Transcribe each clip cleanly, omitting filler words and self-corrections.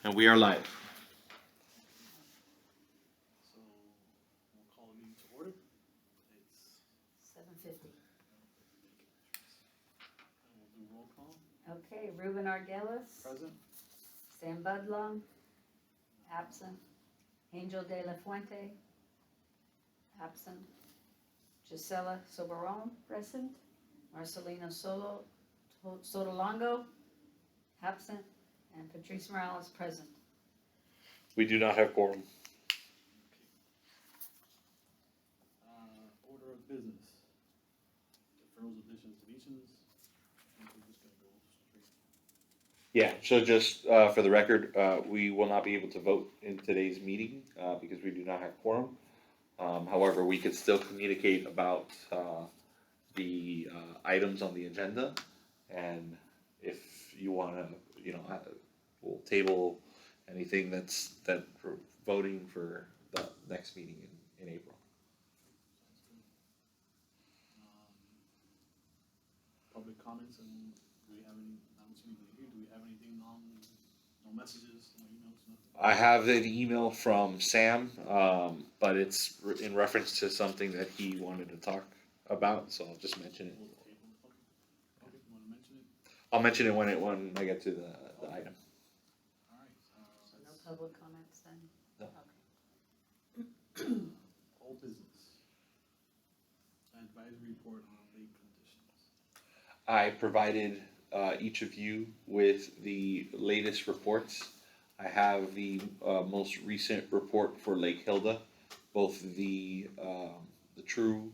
And we are live. So we'll call the meeting to order. It's 7:50. and we'll do roll call. Okay, Ruben Argelis, Present. Sam Budlong, absent. Angel De La Fuente, absent. Gisela Soberon, present. Marcelino Sotolongo, absent. And Patrice Morales, present. We do not have quorum. Order of business. Deferrals, additions, deletions. I think we're just gonna go straight. Yeah, so just for the record, we will not be able to vote in today's meeting because we do not have quorum. However, we could still communicate about the items on the agenda, and if you want to, we'll table anything that for voting for the next meeting in April. Sounds good. Public comments, and do we have any, I don't see anybody here, do we have anything on, no messages, no emails, nothing? I have an email from Sam, but it's in reference to something that he wanted to talk about, so I'll just mention it. We'll table, okay, you wanna mention it? I'll mention it when I get to the item. Alright, So no public comments then? No. Okay. old business. Advisory report on lake conditions. I provided each of you with the latest reports. I have the most recent report for Lake Hilda, both the true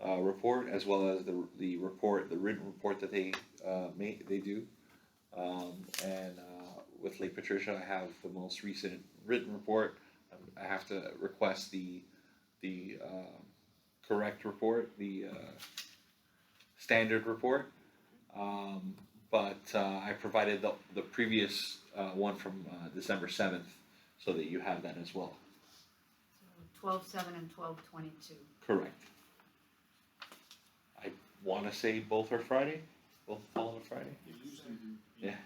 report as well as the written report that they do, and with Lake Patricia, I have the most recent written report. I have to request the correct report, the standard report. But I provided the previous one from December 7th, so that you have that as well. 12/7 and 12/22. Correct. I want to say both are Friday, both fall on a Friday. They usually do. Yeah.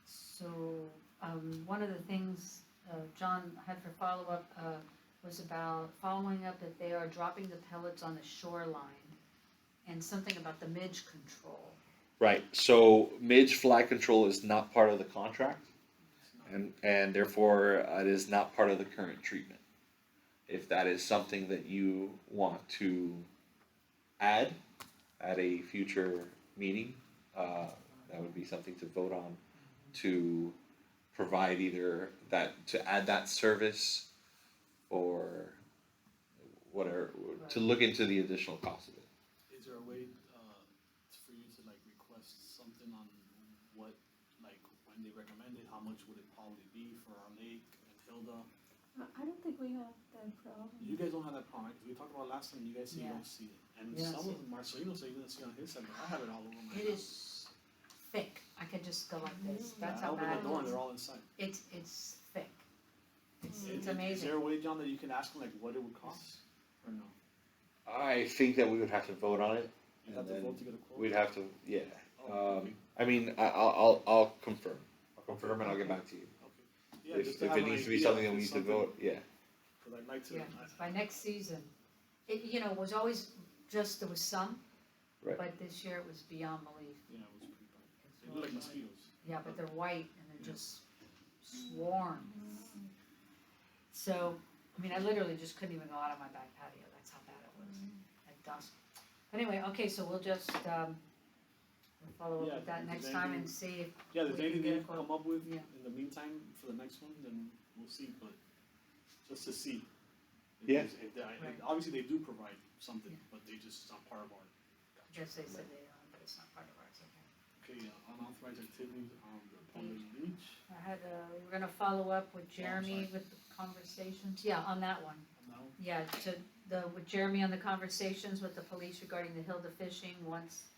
So, one of the things John had for follow-up was about following up that they are dropping the pellets on the shoreline and something about the midge control. Right. So midge flag control is not part of the contract, and therefore it is not part of the current treatment. If that is something that you want to add at a future meeting, that would be something to vote on, to provide either that, to add that service, or whatever, to look into the additional cost of it. Is there a way for you to like request something on what, like when they recommend it, how much would it probably be for our lake and Hilda? I don't think we have that problem. You guys don't have that problem, right? 'Cause we talked about last time, you guys say you Yeah. don't see it. And You don't some see of Marcelino said you didn't see it on his side, but I have it all over my house. It is thick. I could just go like this. That's I how open bad the door and it they're is. all inside. It's thick. It's Is amazing. there a way, John, that you can ask them like what it would cost, or no? I think that we would have to vote on it. You have to vote to get a quote? We'd have to, yeah. Oh, okay. I mean, I'll confirm. I'll confirm and I'll get back to you. Okay. Yeah, If just to it have an needs to be idea something if that we need it's to something- vote, yeah. Cause I'd like to. Yeah, by next season. It, was always just, there was some, Right. but this year it was beyond belief. Yeah, it was pretty bad. They look like mosquitoes. Yeah, but they're white and they're just swarms. So, I mean, I literally just couldn't even go out on my back patio, that's how bad it was at dusk. But anyway, okay, so we'll just, we'll follow up Yeah, with that if next there's time anything- and see if, Yeah, if there's We can anything get they a can quote. come up with Yeah. in the meantime for the next one, then we'll see, but just to see. If Yeah. there's- if they- Right. Obviously, they do provide something, Yeah. but they just, it's not part of our. I guess they said they are, but it's not part of ours, okay. Okay, unauthorized activities on the public beach. I had, we were gonna follow up with Jeremy sorry. with the conversations, yeah, on that one. No? Yeah, with Jeremy on the conversations with the police regarding the Hilda fishing, once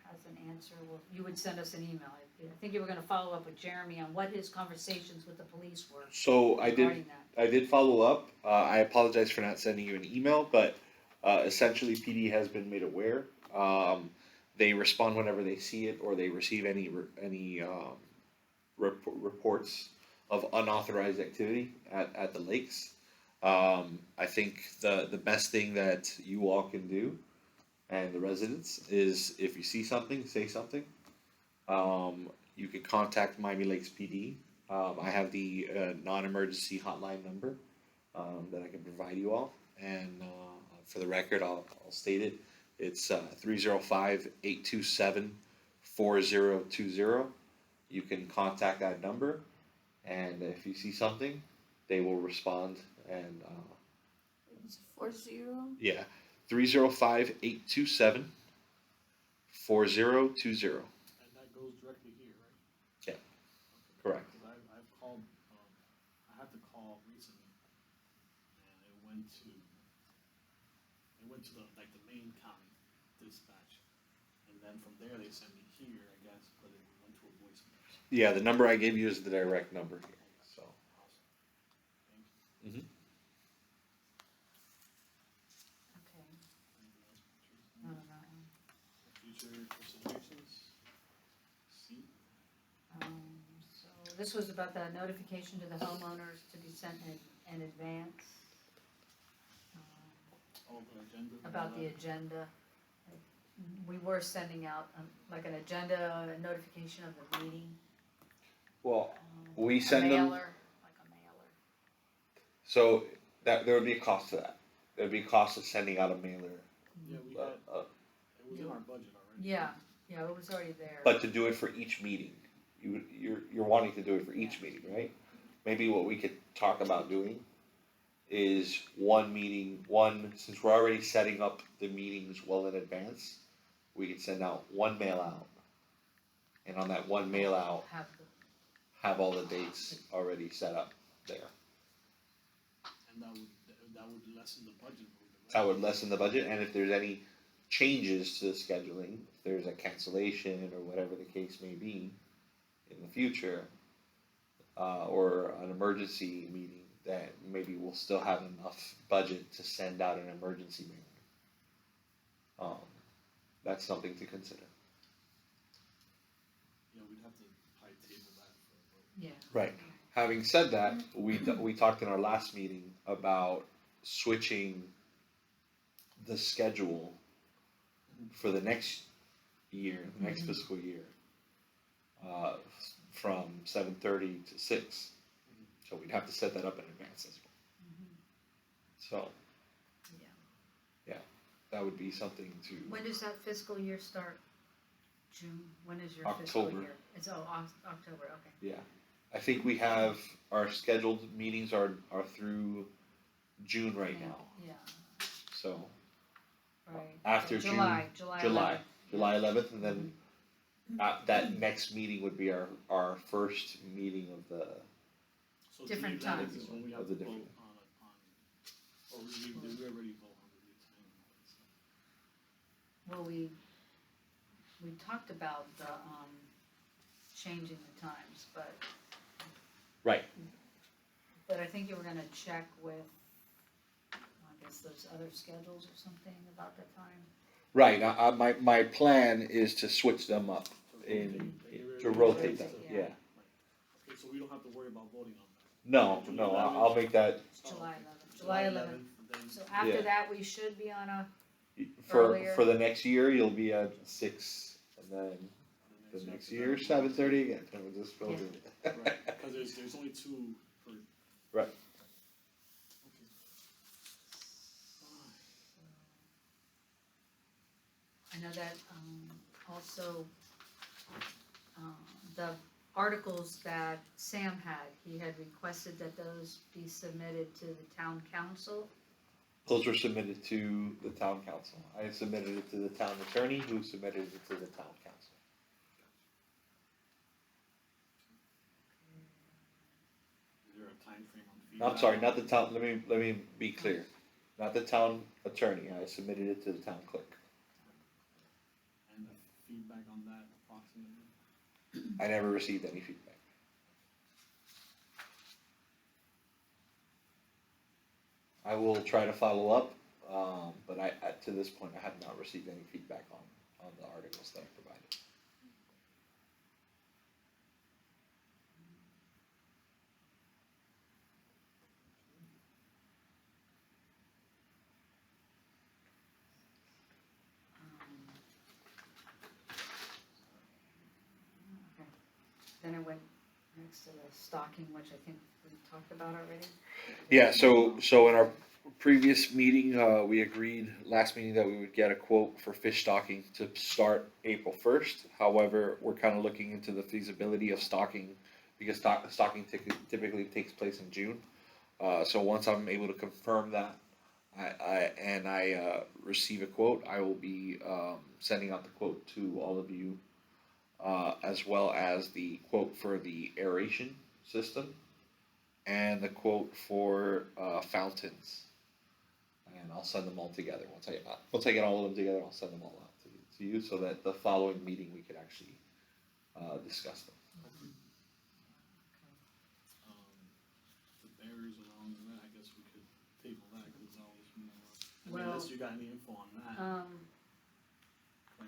has an answer, well, you would send us an email. I think you were gonna follow up with Jeremy on what his conversations with the police were So regarding that. I did follow up. I apologize for not sending you an email, but essentially PD has been made aware. they respond whenever they see it or they receive any reports of unauthorized activity at the lakes. I think the best thing that you all can do and the residents is if you see something, say something. You can contact Miami Lakes PD. I have the non-emergency hotline number that I can provide you all. And for the record, I'll state it. It's 305-827-4020. You can contact that number, and if you see something, they will respond. And It's 40. yeah, 305-827-4020. And that goes directly here, right? Yeah, correct. Because I've called, I had to call recently, and it went to the, like, the main county dispatch. And then from there, they sent me here, I guess, but it went to a voicemail. Yeah, the number I gave you is the direct number here. So. Awesome. Thank you. Mhm. Okay, Anything else, Patrice? no, no, no. Future considerations? C? So this was about the notification to the homeowners to be sent in advance. Oh, the agenda? About the agenda. We were sending out like an agenda, a notification of the meeting. Well, um, we send a them. mailer, like a mailer. So that there would be a cost to that. There'd be a cost of sending out a mailer. Yeah, we Uh, had, uh, it was in our budget already. Yeah, yeah, it was already there. but to do it for each meeting, you're wanting to do it for each meeting, right? Maybe what we could talk about doing is one meeting, since we're already setting up the meetings well in advance, we could send out one mail out. And on that one mail out, Have the, have all the dates already set up there. And that would lessen the budget a little bit, right? That would lessen the budget, and if there's any changes to the scheduling, if there's a cancellation or whatever the case may be in the future, or an emergency meeting, that maybe we'll still have enough budget to send out an emergency mailing. That's something to consider. Yeah, we'd have to probably table that for a vote. yeah. Right. Having said that, we talked in our last meeting about switching the schedule for the next year, next fiscal year, from 7:30 to 6. So we'd have to set that up in advance as well. So Yeah. that would be something to. When does that fiscal year start? June? When is your fiscal October. year? It's, October, okay. Yeah, I think we have our scheduled meetings are through June right now. Yeah, So right. after July 11th. July 11th, and then that next meeting would be our first meeting of the. So Different to me, that times. is when we have Of to the vote different- or did we already vote on the new time? Well, we talked about the, changing the times, but. Right. But I think you were gonna check with, I guess, those other schedules or something about the time. Right. My plan is to switch them up to rotate them. Yeah. Yeah. Okay, so we don't have to worry about voting on that. No, I'll make that July 11th. July 11th. then So after Yeah. that, we should be on a, for Earlier. the next year. You'll be at 6, and then the next year 7:30 again. And we'll just go Yeah. do it. Right, because there's only two per. Right. Okay. I know that, also, the articles that Sam had, he had requested that those be submitted to the town council. Those were submitted to the town council. I submitted it to the town attorney, who submitted it to the town council. Is there a time frame on feedback? I'm sorry, not the town. Let me be clear. Not the town attorney. I submitted it to the town clerk. And the feedback on that approximately? I never received any feedback. I will try to follow up, but to this point, I have not received any feedback on the article. materials that I provided. Okay. Then I went next to the stocking, which I think we talked about already. Yeah, so in our previous meeting, we agreed last meeting that we would get a quote for fish stocking to start April 1st. However, we're kind of looking into the feasibility of stocking because stocking typically takes place in June. So once I'm able to confirm that, I receive a quote, I will be sending out the quote to all of you, as well as the quote for the aeration system and the quote for fountains. And I'll send them all together. Once I get all of them together, I'll send them all out to you so that the following meeting we could actually discuss them. The barriers along that, I guess we could table that, cause that was more, I mean, Well, unless you got any info on that. I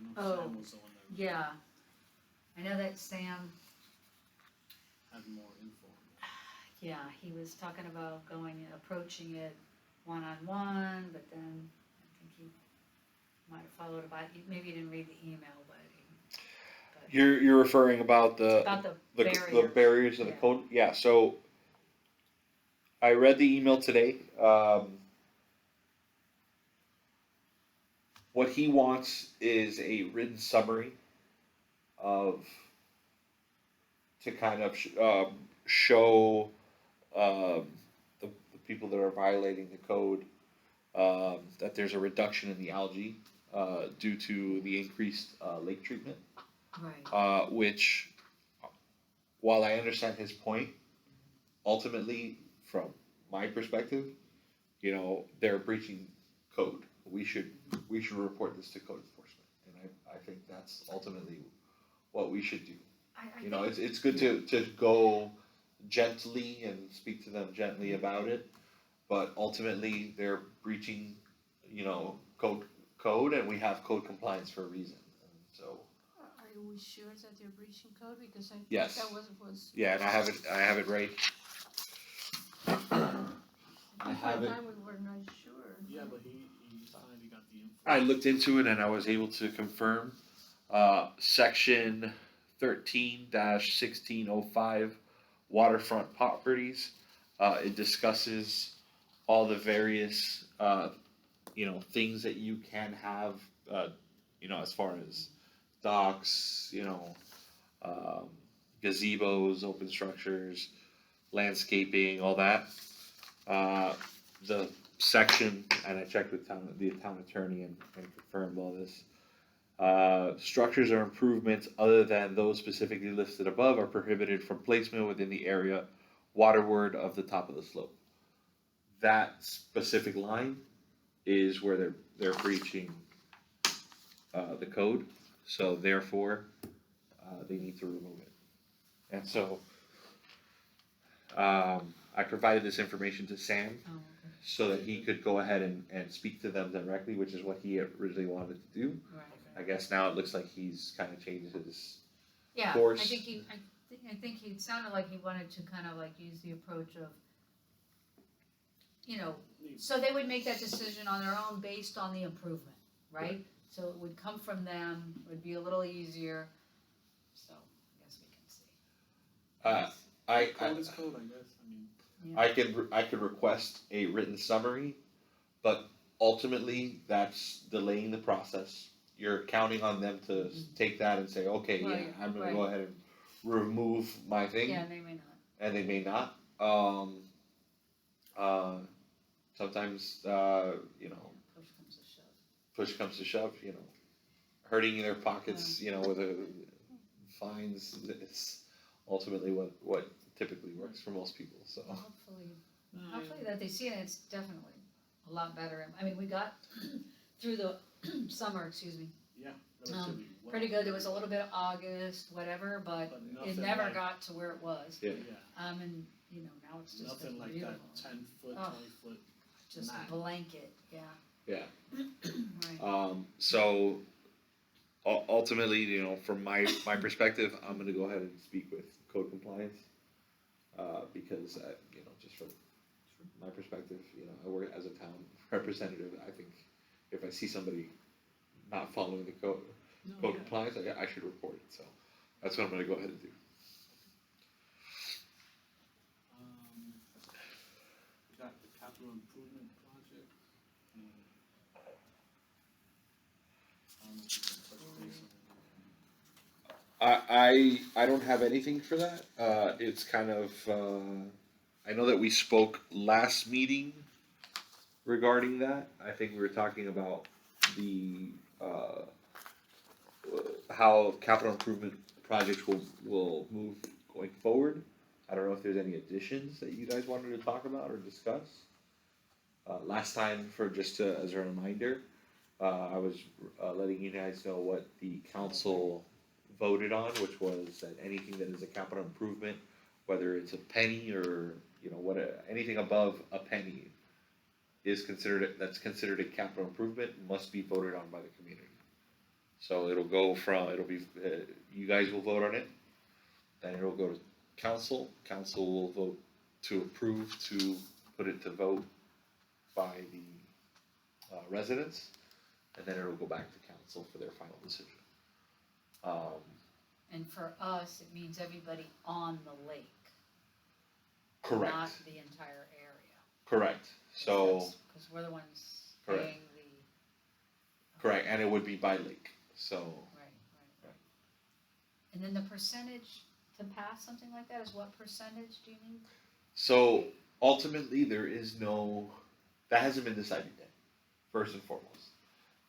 know oh, Sam was the one that yeah. I know that Sam, had more info on that. yeah, he was talking about approaching it one-on-one, but then I think he might have followed about, maybe he didn't read the email, but You're referring about the barriers. barriers of the Yeah. code. Yeah. So I read the email today. What he wants is a written summary of to kind of show the people that are violating the code that there's a reduction in the algae due to the increased lake treatment. Right. Which, while I understand his point, ultimately, from my perspective, they're breaching code. We should report this to code enforcement, and I think that's ultimately what we should do. It's good to go gently and speak to them gently about it, but ultimately they're breaching, code, and we have code compliance for a reason. And so Are we sure that they're breaching code? Because I think yes, that was. yeah, and I have it right. I have it. We were not sure. Yeah, but he finally got the info. I looked into it and I was able to confirm. Section 13-1605, waterfront properties. It discusses all the various things that you can have, as far as docks, gazebos, open structures, landscaping, all that. The section, and I checked with the town attorney and confirmed all this. Structures or improvements other than those specifically listed above are prohibited from placement within the area waterward of the top of the slope. That specific line is where they're breaching the code, so therefore they need to remove it. And so I provided this information to Sam Oh, okay. so that he could go ahead and speak to them directly, which is what he originally wanted to do. Right. I guess now it looks like he's kind of changed his Yeah, course. I think he sounded like he wanted to kind of like use the approach of, so they would make that decision on their own based on the improvement, right? So it would come from them, it would be a little easier, so I guess we can see. Code is code, I guess, I mean. Yeah. I could request a written summary, but ultimately that's delaying the process. You're counting on them to take that and say, okay, Well, yeah, yeah, I'm gonna right. go ahead and remove my thing, Yeah, they may not. and they may not. Sometimes Push comes to shove. push comes to shove, hurting their pockets, with a fines is ultimately what typically works for most people. So Hopefully that they see it, it's definitely a lot better. I mean, we got through the summer, Yeah, relatively well. pretty good. There was a little bit of August, whatever, but it nothing never like- got to where it was. Yeah. Yeah, And now it's just nothing like beautiful. that 10 foot, Oh. 20 foot. Just Mad. blanket, yeah. Yeah. Right. So ultimately, you know, from my perspective, I'm gonna go ahead and speak with code compliance. Because, you know, just from my perspective, you know, I work as a town representative. I think if I see somebody not following the code No, code yeah. compliance, I should report it. So that's what I'm gonna go ahead and do. We got the capital improvement project. I don't know if you can touch base on I don't have anything for that. It's kind of I know that we spoke last meeting regarding that. I think we were talking about the how capital improvement projects will move going forward. I don't know if there's any additions that you guys wanted to talk about or discuss. Last time, for just as a reminder, I was letting you guys know what the council voted on, which was that anything that is a capital improvement, whether it's a penny or you know what anything above a penny is considered that's considered a capital improvement must be voted on by the community. So it'll be you guys will vote on it, then it'll go to council. Council will vote to approve to put it to vote by the residents, and then it'll go back to council for their final decision. And for us, it means everybody on the lake, Correct. not the entire area. Correct. So Because we're the ones Correct. paying the. correct, and it would be by lake. So Right. And then the percentage to pass something like that is what percentage do you need? so ultimately there is no that hasn't been decided yet. First and foremost,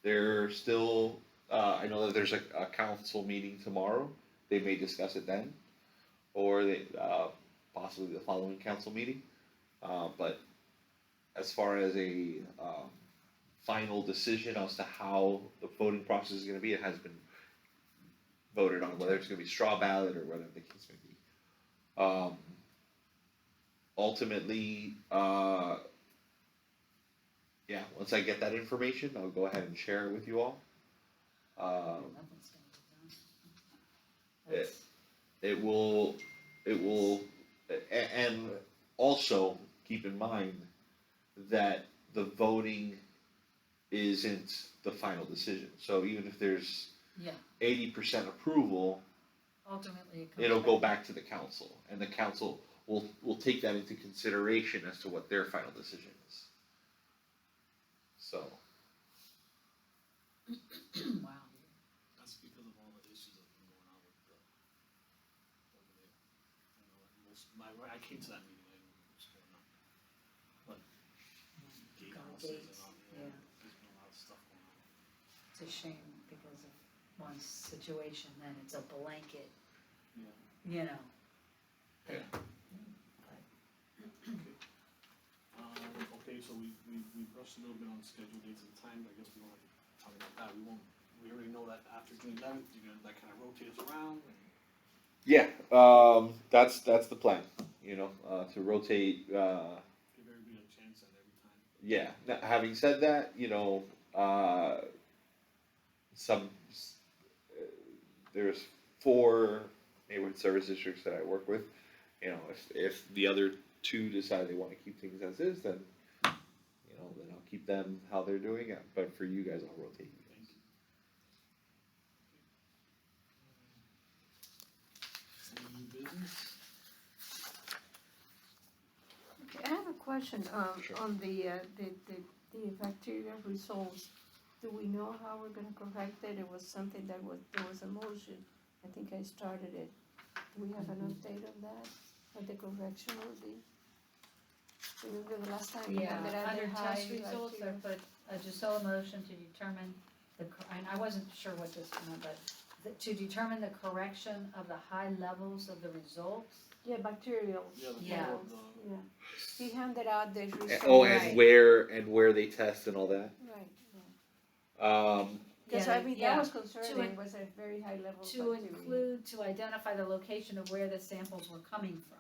there's still I know that there's a council meeting tomorrow. They may discuss it then, or they possibly the following council meeting. But as far as a final decision as to how the voting process is going to be, it has been voted on, whether it's going to be straw ballot or whatever the case may be. Ultimately, yeah, once I get that information, I'll go ahead and share it with you all. Nothing's gonna be done. It, it will, and also keep in mind that the voting isn't the final decision. So even if there's Yeah, 80% approval, ultimately it comes it'll go back to the council, and the council will take that into consideration as to what their final decision is. So, Wow. That's because of all the issues that have been going on with the over there. You know, I came to that meeting, I didn't know what was going on. But gate houses and all, Yeah. there's been a lot of stuff going on. It's a shame because of one situation, then it's a blanket, Yeah. you know. Yeah. Okay, so we brushed a little bit on schedule dates and times, I guess we don't have to talk about that, we already know that after June 11th, you're gonna, that kind of rotates around, and yeah, that's the plan. You know, to rotate. give everybody a chance at every time. Yeah. Now, having said that, you know, some there's 4 neighborhood service districts that I work with. You know, if the other 2 decide they want to keep things as is, then you know, then I'll keep them how they're doing it. But for you guys, I'll rotate you Thank you. Any new business? Okay, I have a question, Sure. on the bacterial results. Do we know how we're gonna correct it? It was something there was a motion, I think I started it. Do we have an update on that, what the correction will be? Remember the last time we Yeah, had that under high test results, I bacteria? put just a motion to determine and I wasn't sure what this meant, but to determine the correction of the high levels of the results. Yeah, bacterial. Yeah, the Yeah. photo of the, Yeah, he handed out the results. Oh, Right. and where they test and all that. Right, Yeah, because I mean, that yeah. was concerning, was a very high level of To bacteria. include, to identify the location of where the samples were coming from.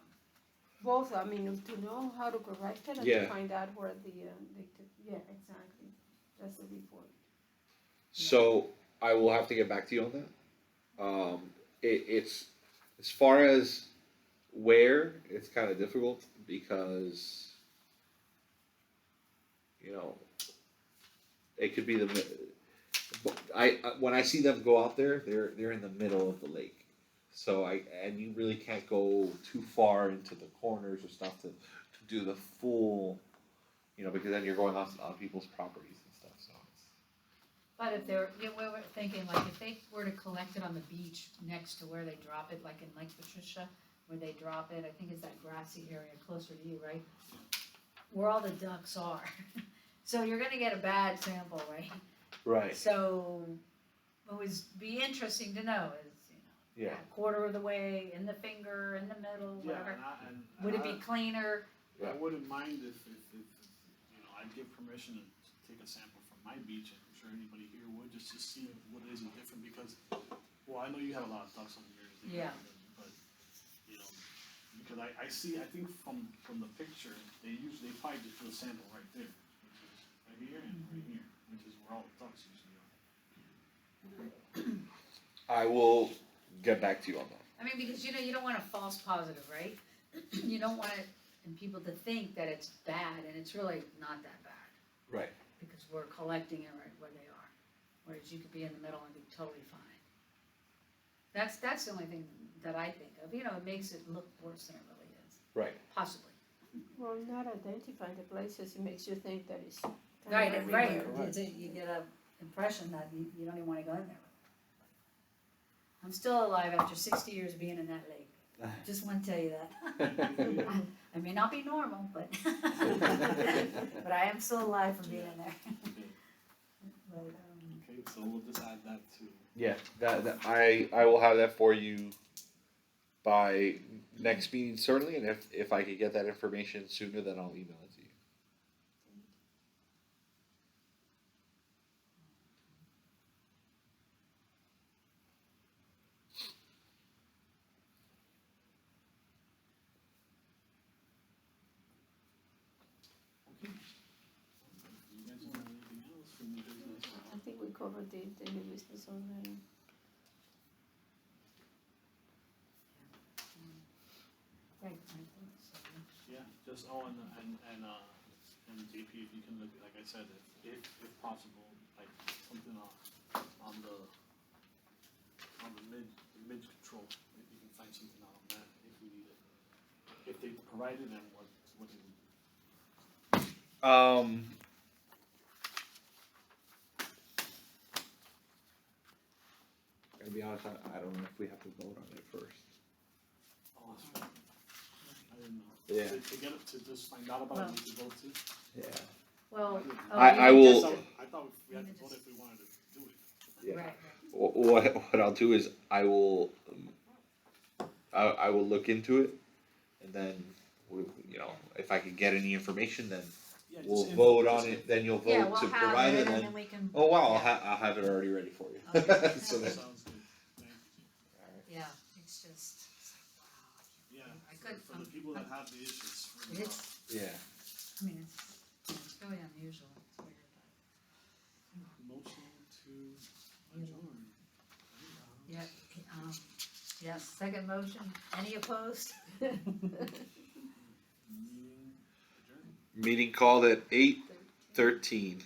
Both, I mean, to know how to correct it and Yeah. to find out where yeah, exactly, that's the report. So I will have to get back to you on that. It's as far as where, it's kind of difficult because you know it could be when I see them go out there, they're in the middle of the lake, so and you really can't go too far into the corners or stuff to do the full, because then you're going on people's properties and stuff. So But if they're, we were thinking, like, if they were to collect it on the beach next to where they drop it, like in Lake Patricia, where they drop it, I think it's that grassy area closer to you, right? Where all the ducks are. So you're gonna get a bad sample, right? right, So it would be interesting to know is, yeah, a quarter of the way, in the finger, in the middle, Yeah, whatever. and Would it be cleaner? I wouldn't mind if I'd give permission to take a sample from my beach, and I'm sure anybody here would, just to see what is different, because, well, I know you have a lot of ducks on yours. Yeah. But, because I think from the picture, they probably just do a sample right there, which is right here and right here, which is where all the ducks usually are. I will get back to you on that. I mean, because you don't want a false positive, right? You don't want it, and people to think that it's bad, and it's really not that bad. Right. Because we're collecting it right where they are. Whereas you could be in the middle and be totally fine. That's the only thing that I think of. It makes it look worse than it really is. Right. Possibly. Well, not identifying the places, it makes you think that it's kind of Right. everywhere. You get an impression that you don't even want to go in there. I'm still alive after 60 years of being in that lake. Just want to tell you that. I may not be normal, but but I am still alive from being in there. But, Okay, so we'll just add that to. Yeah, that I will have that for you by next meeting certainly, and if I could get that information sooner, then I'll email it to you. Okay. You guys don't have anything else for new business? I think we covered the new business already. right, I think so. Yeah, just, and JP, if you can look, like I said, if possible, like something on the mid control, if you can find something out on that, if we need it. If they provide it, then what it would. To be honest, I don't know if we have to vote on it first. Oh, that's right. I didn't know. Yeah. To get it, to just find out about it, we need to vote too? Yeah. Well, I you will- just- I thought we had to vote if we wanted to do it. Yeah. Right. What I'll do is I will look into it, and then if I can get any information, then Yeah, just we'll info, vote just on it. Then you'll vote Yeah, we'll to have provide it, it, and and then we can. oh wow, yeah. I'll have it already ready for you. Okay. So then, Sounds good, thank you. Yeah, it's just, wow. Yeah, I could, for the people that have the issues, really It rough. is, yeah. I mean, it's really unusual, it's weird, Motion to adjourn. but, yeah, yes, second motion, any opposed? Meeting adjourned. Meeting called at 8:13.